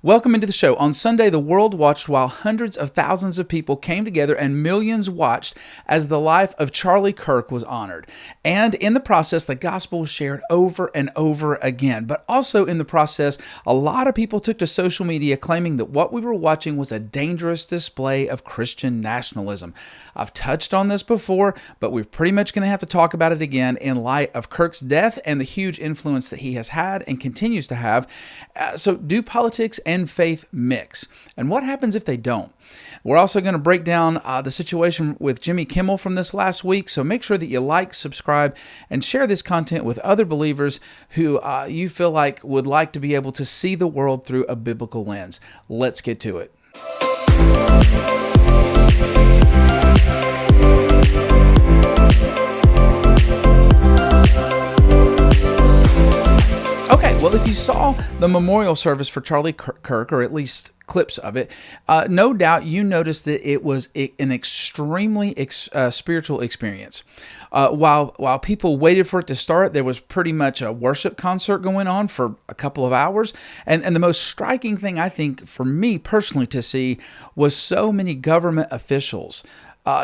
Welcome into the show. On Sunday, the world watched while hundreds of thousands of people came together and millions watched as the life of Charlie Kirk was honored. And in the process, the gospel was shared over and over again. But also in the process, a lot of people took to social media claiming that what we were watching was a dangerous display of Christian nationalism. I've touched on this before, but we're pretty much going to have to talk about it again in light of Kirk's death and the huge influence that he has had and continues to have. So do politics and faith mix? And what happens if they don't? We're also going to break down the situation with Jimmy Kimmel from this last week. So make sure that you like, subscribe, and share this content with other believers who you feel like would like to be able to see the world through a biblical lens. Let's get to it. Okay, well, if you saw the memorial service for Charlie Kirk, or at least clips of it, no doubt you noticed that it was an extremely spiritual experience. While people waited for it to start, there was pretty much a worship concert going on for a couple of hours. And the most striking thing, I think, for me personally to see was so many government officials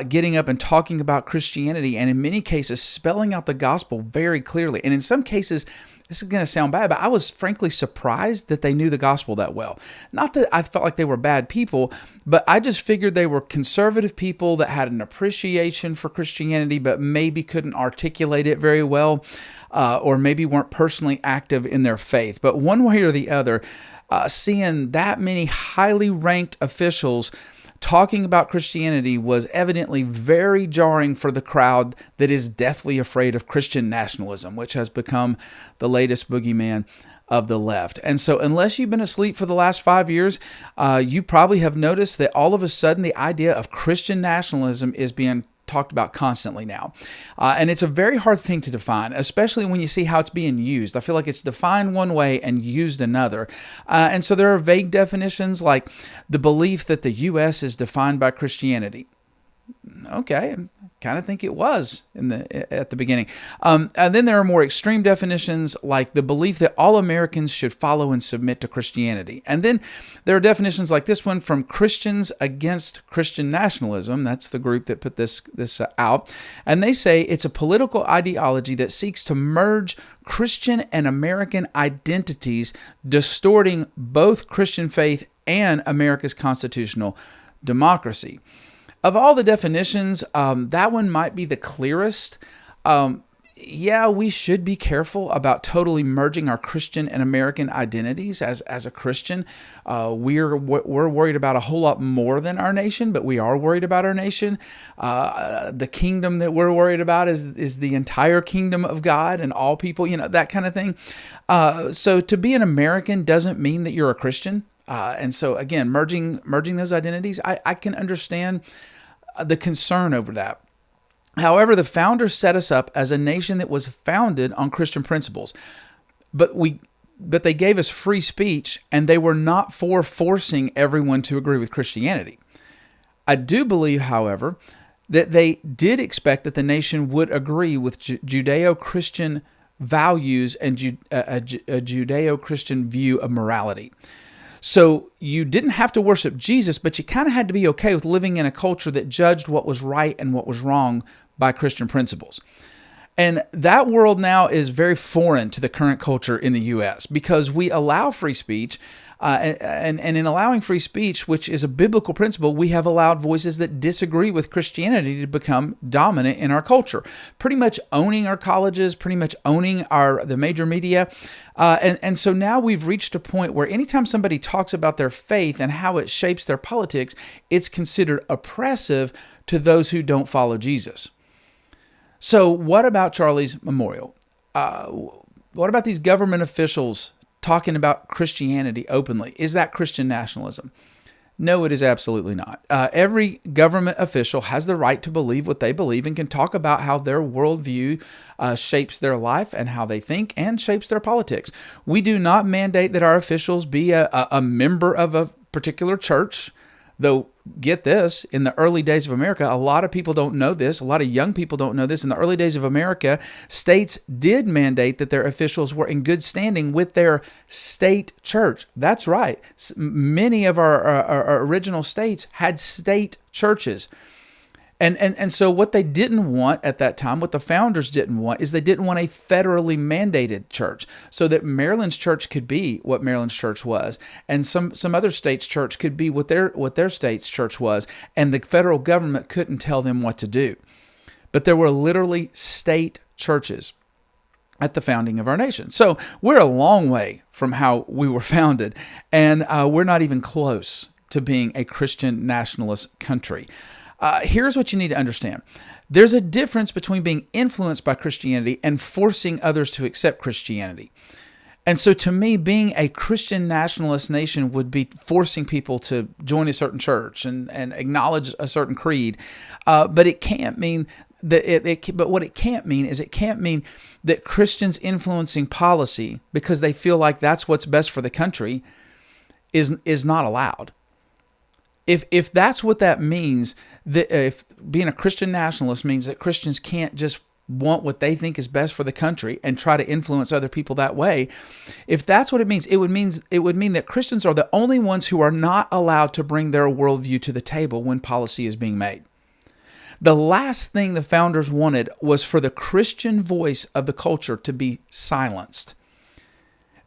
getting up and talking about Christianity, and in many cases spelling out the gospel very clearly. And in some cases, this is going to sound bad, but I was frankly surprised that they knew the gospel that well. Not that I felt like they were bad people, but I just figured they were conservative people that had an appreciation for Christianity, but maybe couldn't articulate it very well, or maybe weren't personally active in their faith. But one way or the other, seeing that many highly ranked officials talking about Christianity was evidently very jarring for the crowd that is deathly afraid of Christian nationalism, which has become the latest boogeyman of the left. And so unless you've been asleep for the last 5 years, you probably have noticed that all of a sudden the idea of Christian nationalism is being talked about constantly now. And it's a very hard thing to define, especially when you see how it's being used. I feel like it's defined one way and used another. And so there are vague definitions like the belief that the U.S. is defined by Christianity. Okay, I kind of think it was at the beginning. And then there are more extreme definitions like the belief that all Americans should follow and submit to Christianity. And then there are definitions like this one from Christians Against Christian Nationalism. That's the group that put this out. And they say it's a political ideology that seeks to merge Christian and American identities, distorting both Christian faith and America's constitutional democracy. Of all the definitions, that one might be the clearest. Yeah, we should be careful about totally merging our Christian and American identities as a Christian. We're worried about a whole lot more than our nation, but we are worried about our nation. The kingdom that we're worried about is the entire kingdom of God and all people, that kind of thing. So to be an American doesn't mean that you're a Christian. And so again, merging those identities, I can understand the concern over that. However, the founders set us up as a nation that was founded on Christian principles, but they gave us free speech, and they were not for forcing everyone to agree with Christianity. I do believe, however, that they did expect that the nation would agree with Judeo-Christian values and a Judeo-Christian view of morality. So you didn't have to worship Jesus, but you kind of had to be okay with living in a culture that judged what was right and what was wrong by Christian principles. And that world now is very foreign to the current culture in the U.S. because we allow free speech, and in allowing free speech, which is a biblical principle, we have allowed voices that disagree with Christianity to become dominant in our culture, pretty much owning our colleges, pretty much owning the major media. And so now we've reached a point where anytime somebody talks about their faith and how it shapes their politics, it's considered oppressive to those who don't follow Jesus. So what about Charlie's memorial? What about these government officials talking about Christianity openly? Is that Christian nationalism? No, it is absolutely not. Every government official has the right to believe what they believe and can talk about how their worldview shapes their life and how they think and shapes their politics. We do not mandate that our officials be a member of a particular church, though get this, in the early days of America, a lot of people don't know this. A lot of young people don't know this. In the early days of America, states did mandate that their officials were in good standing with their state church. That's right. Many of our original states had state churches. And so what they didn't want at that time, what the founders didn't want, is they didn't want a federally mandated church, so that Maryland's church could be what Maryland's church was, and some other states' church could be what their state's church was, and the federal government couldn't tell them what to do. But there were literally state churches at the founding of our nation. So we're a long way from how we were founded, and we're not even close to being a Christian nationalist country. Here's what you need to understand. There's a difference between being influenced by Christianity and forcing others to accept Christianity. And so to me, being a Christian nationalist nation would be forcing people to join a certain church and acknowledge a certain creed. But it can't mean that but what it can't mean is it can't mean that Christians influencing policy because they feel like that's what's best for the country is not allowed. If that's what that means, that if being a Christian nationalist means that Christians can't just want what they think is best for the country and try to influence other people that way, if that's what it means, it would mean that Christians are the only ones who are not allowed to bring their worldview to the table when policy is being made. The last thing the founders wanted was for the Christian voice of the culture to be silenced.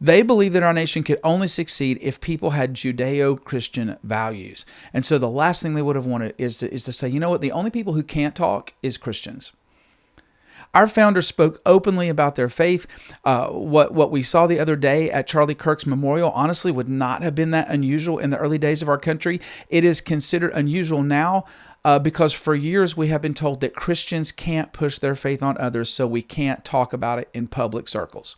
They believed that our nation could only succeed if people had Judeo-Christian values. And so the last thing they would have wanted is to say, you know what, the only people who can't talk is Christians. Our founders spoke openly about their faith. What we saw the other day at Charlie Kirk's memorial honestly would not have been that unusual in the early days of our country. It is considered unusual now because for years we have been told that Christians can't push their faith on others, so we can't talk about it in public circles.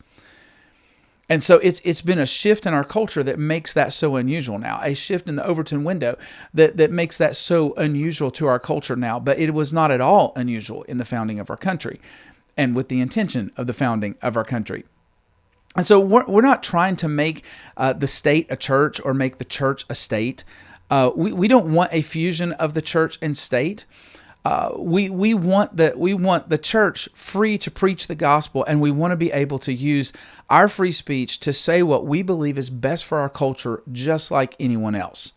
And so it's been a shift in our culture that makes that so unusual now, a shift in the Overton window that makes that so unusual to our culture now. But it was not at all unusual in the founding of our country and with the intention of the founding of our country. And so we're not trying to make the state a church or make the church a state. We don't want a fusion of the church and state. We want the church free to preach the gospel, and we want to be able to use our free speech to say what we believe is best for our culture, just like anyone else.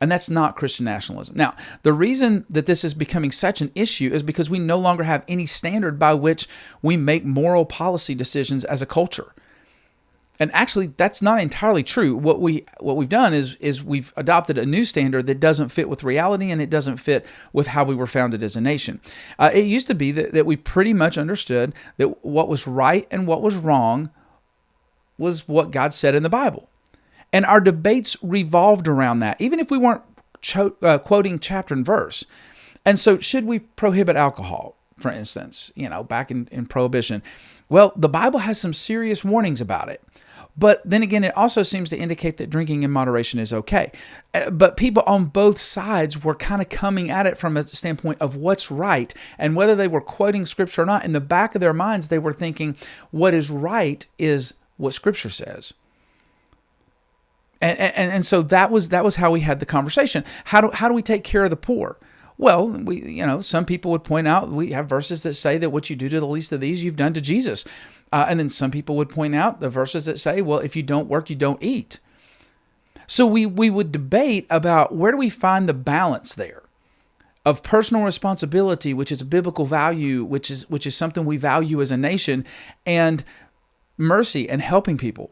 And that's not Christian nationalism. Now, the reason that this is becoming such an issue is because we no longer have any standard by which we make moral policy decisions as a culture. And actually, that's not entirely true. What we've done is we've adopted a new standard that doesn't fit with reality, and it doesn't fit with how we were founded as a nation. It used to be that we pretty much understood that what was right and what was wrong was what God said in the Bible. And our debates revolved around that, even if we weren't quoting chapter and verse. And so should we prohibit alcohol, for instance, back in Prohibition? Well, the Bible has some serious warnings about it. But then again, it also seems to indicate that drinking in moderation is okay. But people on both sides were kind of coming at it from a standpoint of what's right. And whether they were quoting Scripture or not, in the back of their minds, they were thinking what is right is what Scripture says. And so that was how we had the conversation. How do we take care of the poor? Well, some people would point out we have verses that say that what you do to the least of these, you've done to Jesus. And then some people would point out the verses that say, well, if you don't work, you don't eat. So we would debate about where do we find the balance there of personal responsibility, which is a biblical value, which is something we value as a nation, and mercy and helping people.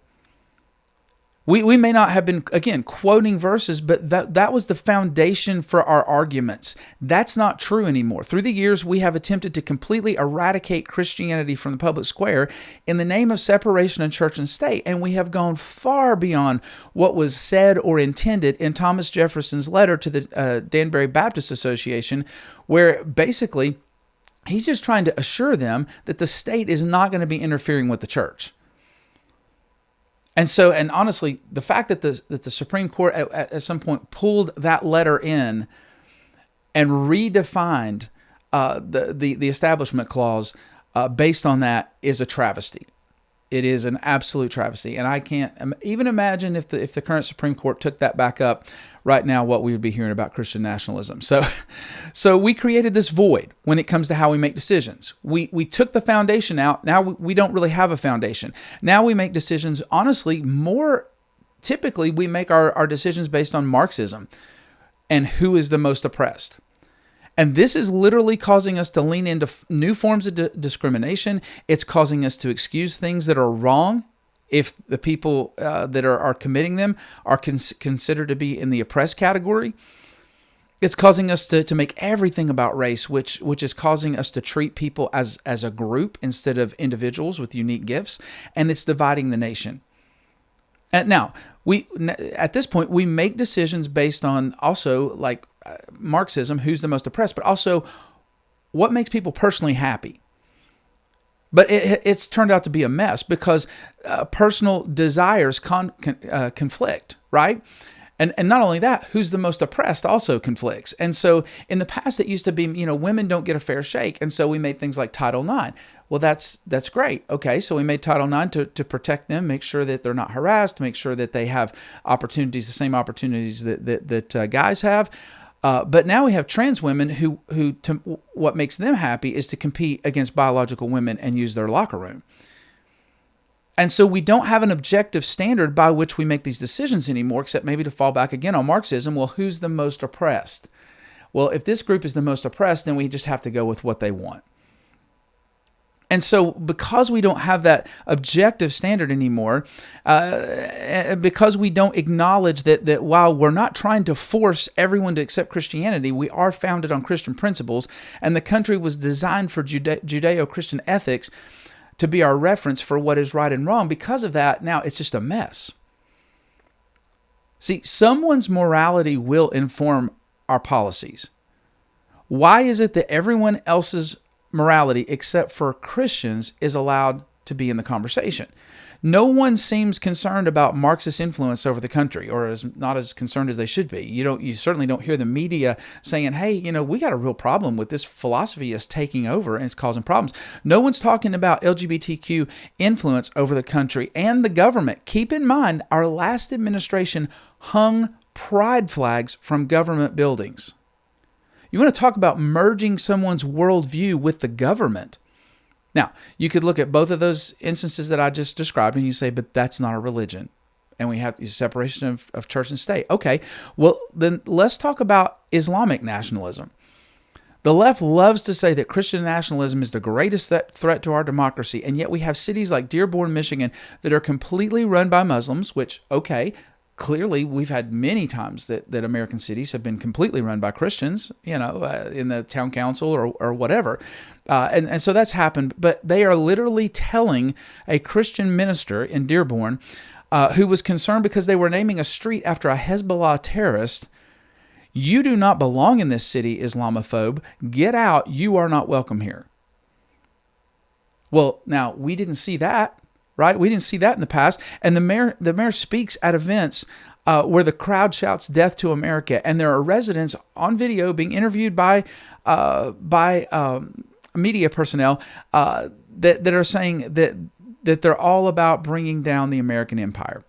We may not have been, again, quoting verses, but that was the foundation for our arguments. That's not true anymore. Through the years, we have attempted to completely eradicate Christianity from the public square in the name of separation of church and state, and we have gone far beyond what was said or intended in Thomas Jefferson's letter to the Danbury Baptist Association, where basically he's just trying to assure them that the state is not going to be interfering with the church. And honestly, the fact that the Supreme Court at some point pulled that letter in and redefined the Establishment Clause based on that is a travesty. It is an absolute travesty, and I can't even imagine if the current Supreme Court took that back up right now, what we would be hearing about Christian nationalism. So we created this void when it comes to how we make decisions. We took the foundation out. Now we don't really have a foundation. Now we make decisions, honestly, more typically we make our decisions based on Marxism and who is the most oppressed. And this is literally causing us to lean into new forms of discrimination. It's causing us to excuse things that are wrong if the people that are committing them are considered to be in the oppressed category. It's causing us to make everything about race, which is causing us to treat people as a group instead of individuals with unique gifts. And it's dividing the nation. And now, at this point, we make decisions based on also like Marxism, who's the most oppressed, but also what makes people personally happy. But it's turned out to be a mess because personal desires conflict, right? And not only that, who's the most oppressed also conflicts. And so in the past, it used to be, women don't get a fair shake. And so we made things like Title IX. Well, that's great. Okay, so we made Title IX to protect them, make sure that they're not harassed, make sure that they have opportunities, the same opportunities that guys have. But now we have trans women who what makes them happy is to compete against biological women and use their locker room. And so we don't have an objective standard by which we make these decisions anymore, except maybe to fall back again on Marxism. Well, who's the most oppressed? Well, if this group is the most oppressed, then we just have to go with what they want. And so because we don't have that objective standard anymore, because we don't acknowledge that while we're not trying to force everyone to accept Christianity, we are founded on Christian principles, and the country was designed for Judeo-Christian ethics to be our reference for what is right and wrong. Because of that, now it's just a mess. See, someone's morality will inform our policies. Why is it that everyone else's morality, except for Christians, is allowed to be in the conversation? No one seems concerned about Marxist influence over the country, or is not as concerned as they should be. You certainly don't hear the media saying, hey, we got a real problem with this philosophy is taking over and it's causing problems. No one's talking about LGBTQ influence over the country and the government. Keep in mind, our last administration hung pride flags from government buildings. You want to talk about merging someone's worldview with the government. Now, you could look at both of those instances that I just described and you say, but that's not a religion. And we have the separation of church and state. Okay, well, then let's talk about Islamic nationalism. The left loves to say that Christian nationalism is the greatest threat to our democracy, and yet we have cities like Dearborn, Michigan that are completely run by Muslims, which, okay, clearly, we've had many times that American cities have been completely run by Christians, in the town council or whatever. And so that's happened. But they are literally telling a Christian minister in Dearborn who was concerned because they were naming a street after a Hezbollah terrorist, you do not belong in this city, Islamophobe. Get out. You are not welcome here. Well, now, we didn't see that. Right? We didn't see that in the past. And the mayor speaks at events where the crowd shouts death to America. And there are residents on video being interviewed by media personnel that are saying that they're all about bringing down the American empire.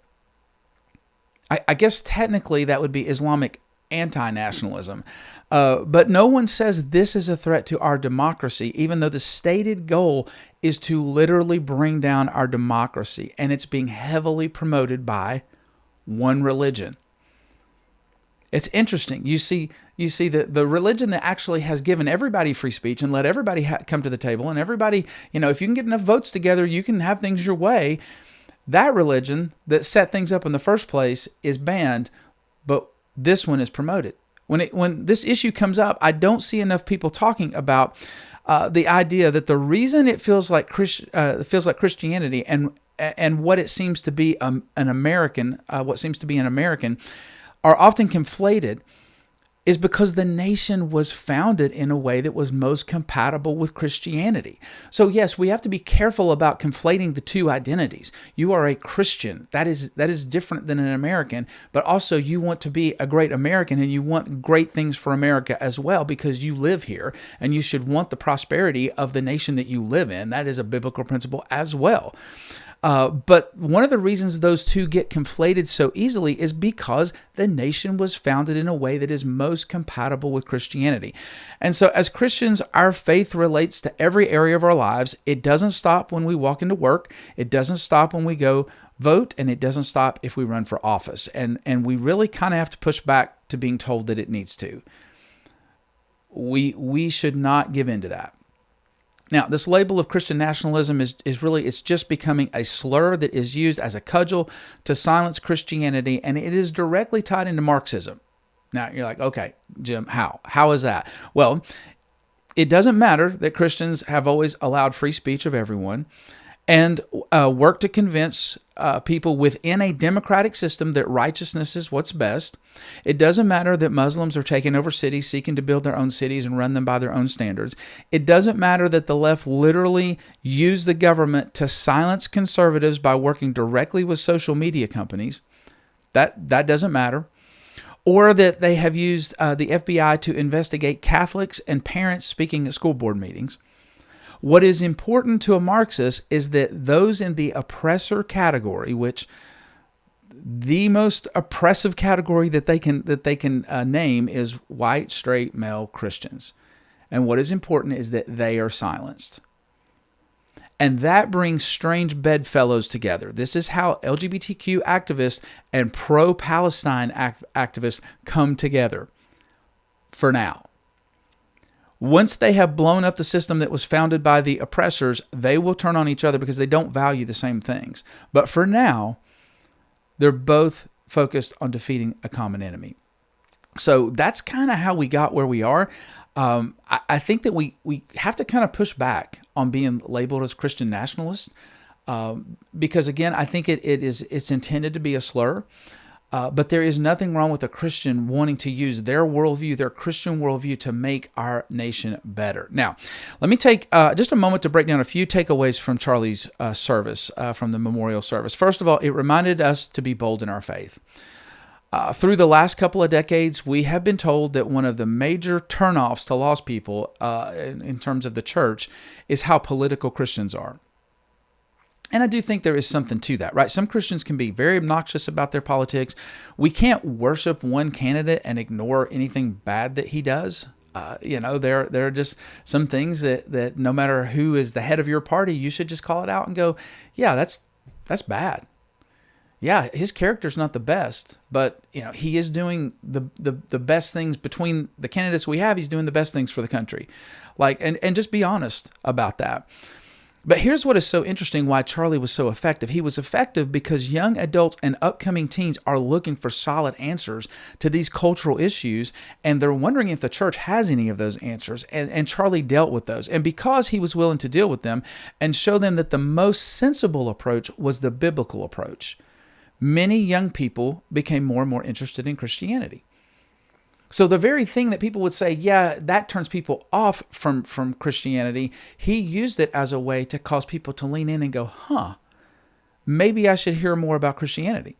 I guess technically that would be Islamic anti-nationalism. But no one says this is a threat to our democracy, even though the stated goal is to literally bring down our democracy, and it's being heavily promoted by one religion. It's interesting. You see the religion that actually has given everybody free speech and let everybody come to the table, and everybody, if you can get enough votes together, you can have things your way. That religion that set things up in the first place is banned, but this one is promoted. When this issue comes up, I don't see enough people talking about the idea that the reason it feels like Christianity and what it seems to be an American, are often conflated, is because the nation was founded in a way that was most compatible with Christianity. So yes, we have to be careful about conflating the two identities. You are a Christian. That is different than an American, but also you want to be a great American and you want great things for America as well because you live here and you should want the prosperity of the nation that you live in. That is a biblical principle as well. But one of the reasons those two get conflated so easily is because the nation was founded in a way that is most compatible with Christianity. And so as Christians, our faith relates to every area of our lives. It doesn't stop when we walk into work. It doesn't stop when we go vote, and it doesn't stop if we run for office. And we really kind of have to push back to being told that it needs to. We should not give in to that. Now, this label of Christian nationalism is really, it's just becoming a slur that is used as a cudgel to silence Christianity, and it is directly tied into Marxism. Now, you're like, okay, Jim, how? How is that? Well, it doesn't matter that Christians have always allowed free speech of everyone and work to convince people within a democratic system that righteousness is what's best. It doesn't matter that Muslims are taking over cities, seeking to build their own cities and run them by their own standards. It doesn't matter that the left literally use the government to silence conservatives by working directly with social media companies. That doesn't matter. Or that they have used the FBI to investigate Catholics and parents speaking at school board meetings. What is important to a Marxist is that those in the oppressor category, which the most oppressive category that they can name is white, straight, male Christians. And what is important is that they are silenced. And that brings strange bedfellows together. This is how LGBTQ activists and pro-Palestine activists come together for now. Once they have blown up the system that was founded by the oppressors, they will turn on each other because they don't value the same things. But for now, they're both focused on defeating a common enemy. So that's kind of how we got where we are. I think that we have to kind of push back on being labeled as Christian nationalists because, again, I think it's intended to be a slur. But there is nothing wrong with a Christian wanting to use their worldview, their Christian worldview, to make our nation better. Now, let me take just a moment to break down a few takeaways from Charlie's service, from the memorial service. First of all, it reminded us to be bold in our faith. Through the last couple of decades, we have been told that one of the major turnoffs to lost people in terms of the church is how political Christians are. And I do think there is something to that, right? Some Christians can be very obnoxious about their politics. We can't worship one candidate and ignore anything bad that he does. There are just some things that no matter who is the head of your party, you should just call it out and go, yeah, that's bad. Yeah, his character's not the best, but he is doing the best things between the candidates we have. He's doing the best things for the country. And just be honest about that. But here's what is so interesting why Charlie was so effective. He was effective because young adults and upcoming teens are looking for solid answers to these cultural issues, and they're wondering if the church has any of those answers. And Charlie dealt with those. And because he was willing to deal with them and show them that the most sensible approach was the biblical approach, many young people became more and more interested in Christianity. So the very thing that people would say, yeah, that turns people off from Christianity, he used it as a way to cause people to lean in and go, maybe I should hear more about Christianity.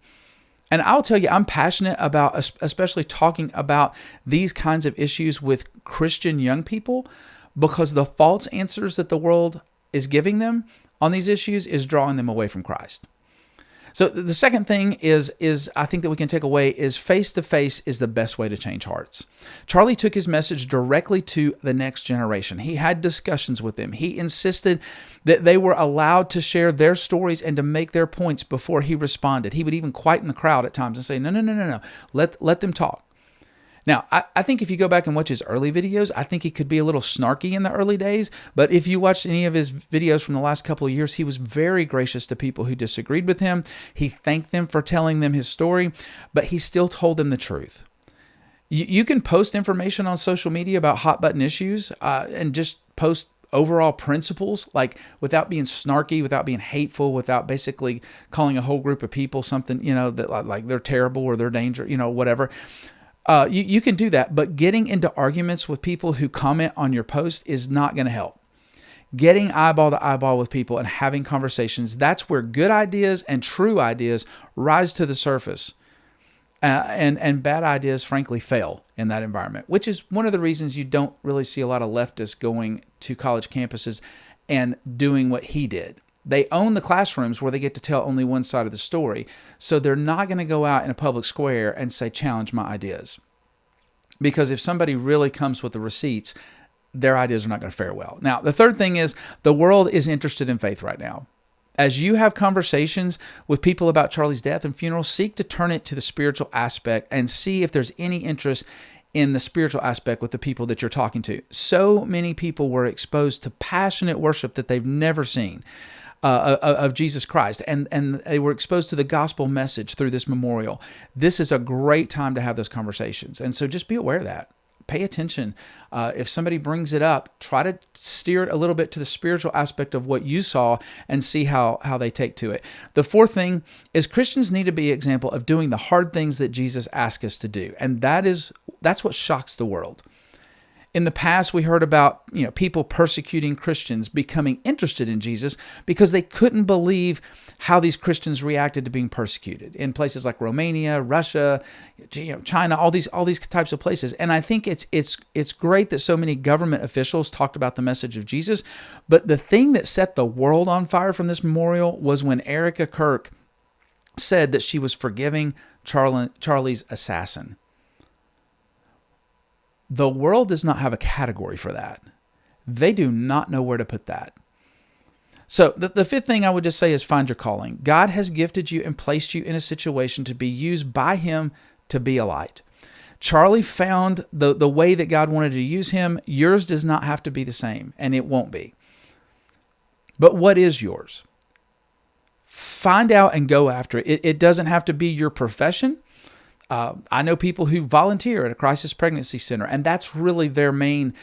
And I'll tell you, I'm passionate about especially talking about these kinds of issues with Christian young people because the false answers that the world is giving them on these issues is drawing them away from Christ. So the second thing is I think that we can take away is face-to-face is the best way to change hearts. Charlie took his message directly to the next generation. He had discussions with them. He insisted that they were allowed to share their stories and to make their points before he responded. He would even quieten the crowd at times and say, no. Let them talk. Now, I think if you go back and watch his early videos, I think he could be a little snarky in the early days. But if you watched any of his videos from the last couple of years, he was very gracious to people who disagreed with him. He thanked them for telling them his story, but he still told them the truth. You can post information on social media about hot button issues and just post overall principles, like without being snarky, without being hateful, without basically calling a whole group of people something, that like they're terrible or they're dangerous, whatever. You can do that, but getting into arguments with people who comment on your post is not going to help. Getting eyeball to eyeball with people and having conversations, that's where good ideas and true ideas rise to the surface. And bad ideas, frankly, fail in that environment, which is one of the reasons you don't really see a lot of leftists going to college campuses and doing what he did. They own the classrooms where they get to tell only one side of the story. So they're not going to go out in a public square and say, challenge my ideas. Because if somebody really comes with the receipts, their ideas are not going to fare well. Now, the third thing is the world is interested in faith right now. As you have conversations with people about Charlie's death and funeral, seek to turn it to the spiritual aspect and see if there's any interest in the spiritual aspect with the people that you're talking to. So many people were exposed to passionate worship that they've never seen of Jesus Christ, and they were exposed to the gospel message through this memorial. This is a great time to have those conversations, and so just be aware of that. Pay attention. If somebody brings it up, try to steer it a little bit to the spiritual aspect of what you saw and see how they take to it. The fourth thing is Christians need to be an example of doing the hard things that Jesus asked us to do. And that's what shocks the world. In the past, we heard about people persecuting Christians becoming interested in Jesus because they couldn't believe how these Christians reacted to being persecuted in places like Romania, Russia, China, all these types of places. And I think it's great that so many government officials talked about the message of Jesus. But the thing that set the world on fire from this memorial was when Erica Kirk said that she was forgiving Charlie's assassin. The world does not have a category for that. They do not know where to put that. So the fifth thing I would just say is find your calling. God has gifted you and placed you in a situation to be used by Him to be a light. Charlie found the way that God wanted to use him. Yours does not have to be the same, and it won't be. But what is yours? Find out and go after it. It doesn't have to be your profession. I know people who volunteer at a crisis pregnancy center, and that's really their main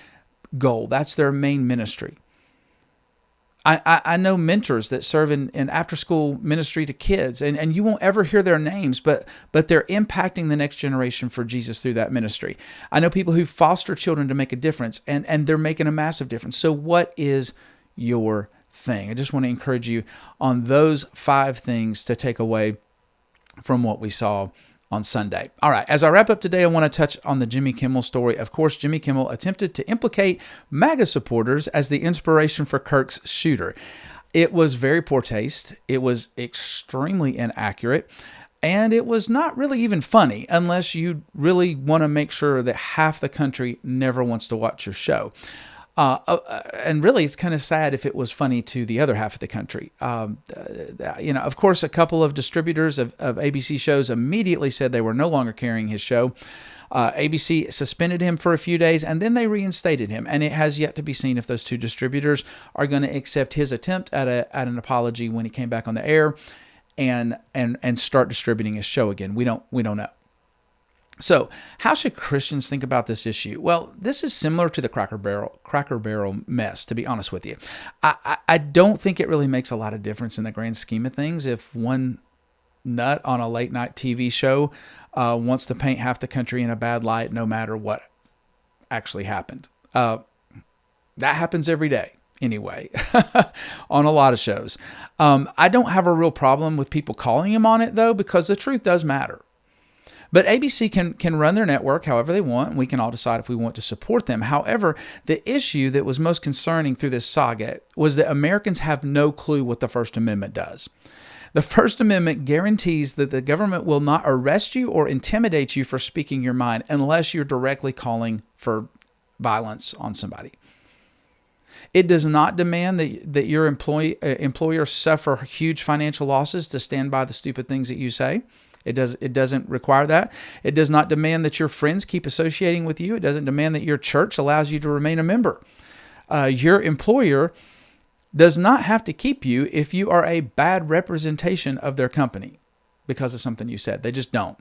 goal. That's their main ministry. I know mentors that serve in after-school ministry to kids, and you won't ever hear their names, but they're impacting the next generation for Jesus through that ministry. I know people who foster children to make a difference, and they're making a massive difference. So what is your thing? I just want to encourage you on those 5 things to take away from what we saw on Sunday. All right, as I wrap up today, I want to touch on the Jimmy Kimmel story. Of course, Jimmy Kimmel attempted to implicate MAGA supporters as the inspiration for Kirk's shooter. It was very poor taste. It was extremely inaccurate. And it was not really even funny unless you really want to make sure that half the country never wants to watch your show. And really, it's kind of sad if it was funny to the other half of the country. Of course, a couple of distributors of ABC shows immediately said they were no longer carrying his show. ABC suspended him for a few days, and then they reinstated him. And it has yet to be seen if those 2 distributors are going to accept his attempt at an apology when he came back on the air and start distributing his show again. We don't know. So how should Christians think about this issue? Well, this is similar to the Cracker Barrel mess, to be honest with you. I don't think it really makes a lot of difference in the grand scheme of things if one nut on a late night TV show wants to paint half the country in a bad light no matter what actually happened. That happens every day anyway on a lot of shows. I don't have a real problem with people calling him on it, though, because the truth does matter. But ABC can run their network however they want, and we can all decide if we want to support them. However, the issue that was most concerning through this saga was that Americans have no clue what the First Amendment does. The First Amendment guarantees that the government will not arrest you or intimidate you for speaking your mind unless you're directly calling for violence on somebody. It does not demand that your employer suffer huge financial losses to stand by the stupid things that you say. It doesn't require that. It does not demand that your friends keep associating with you. It doesn't demand that your church allows you to remain a member. Your employer does not have to keep you if you are a bad representation of their company because of something you said. They just don't.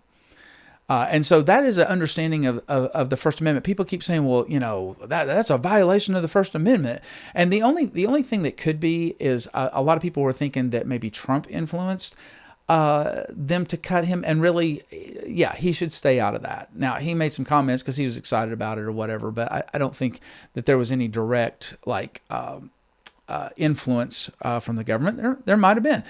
And so that is an understanding of the First Amendment. People keep saying, well, that's a violation of the First Amendment. And the only thing that could be is a lot of people were thinking that maybe Trump influenced them to cut him, and really, he should stay out of that. Now, he made some comments because he was excited about it or whatever, but I don't think that there was any direct influence from the government. There might have been,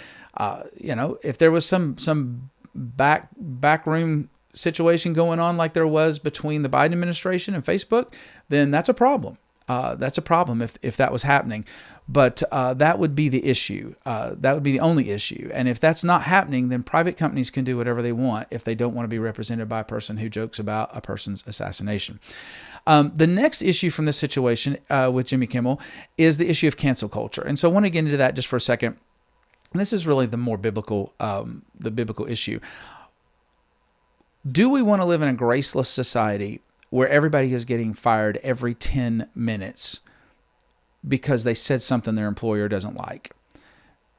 if there was some backroom situation going on like there was between the Biden administration and Facebook, then that's a problem. That's a problem if that was happening. But that would be the issue. That would be the only issue. And if that's not happening, then private companies can do whatever they want if they don't want to be represented by a person who jokes about a person's assassination. The next issue from this situation with Jimmy Kimmel is the issue of cancel culture. And so I want to get into that just for a second. And this is really the more biblical, the biblical issue. Do we want to live in a graceless society where everybody is getting fired every 10 minutes because they said something their employer doesn't like?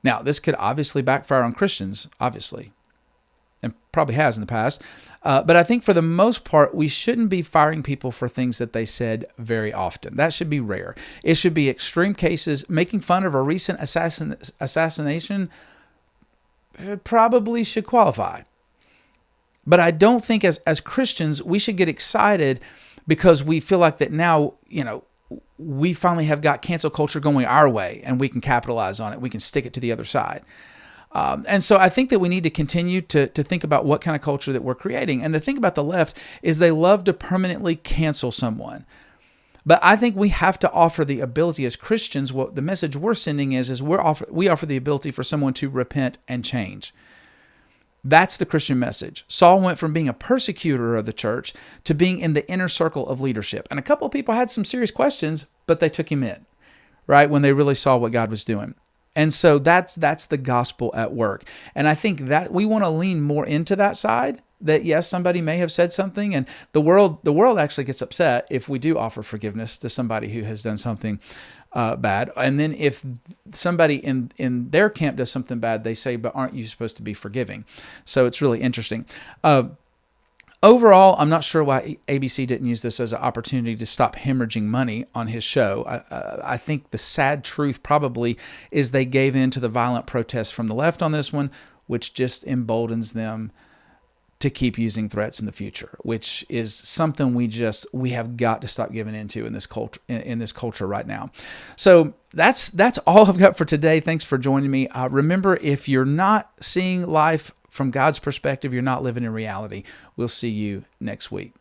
Now, this could obviously backfire on Christians, obviously, and probably has in the past. But I think for the most part, we shouldn't be firing people for things that they said very often. That should be rare. It should be extreme cases. Making fun of a recent assassination probably should qualify. But I don't think as Christians, we should get excited because we feel like that now, we finally have got cancel culture going our way and we can capitalize on it. We can stick it to the other side. And so I think that we need to continue to think about what kind of culture that we're creating. And the thing about the left is they love to permanently cancel someone. But I think we have to offer the ability as Christians. What the message we're sending is we offer the ability for someone to repent and change. That's the Christian message. Saul went from being a persecutor of the church to being in the inner circle of leadership. And a couple of people had some serious questions, but they took him in, right, when they really saw what God was doing. And so that's the gospel at work. And I think that we want to lean more into that side, that yes, somebody may have said something, and the world actually gets upset if we do offer forgiveness to somebody who has done something bad. And then if somebody in their camp does something bad, they say, but aren't you supposed to be forgiving? So it's really interesting. Overall, I'm not sure why ABC didn't use this as an opportunity to stop hemorrhaging money on his show. I think the sad truth probably is they gave in to the violent protests from the left on this one, which just emboldens them to keep using threats in the future, which is something we have got to stop giving into in this culture right now. So that's all I've got for today. Thanks for joining me. Remember, if you're not seeing life from God's perspective, you're not living in reality. We'll see you next week.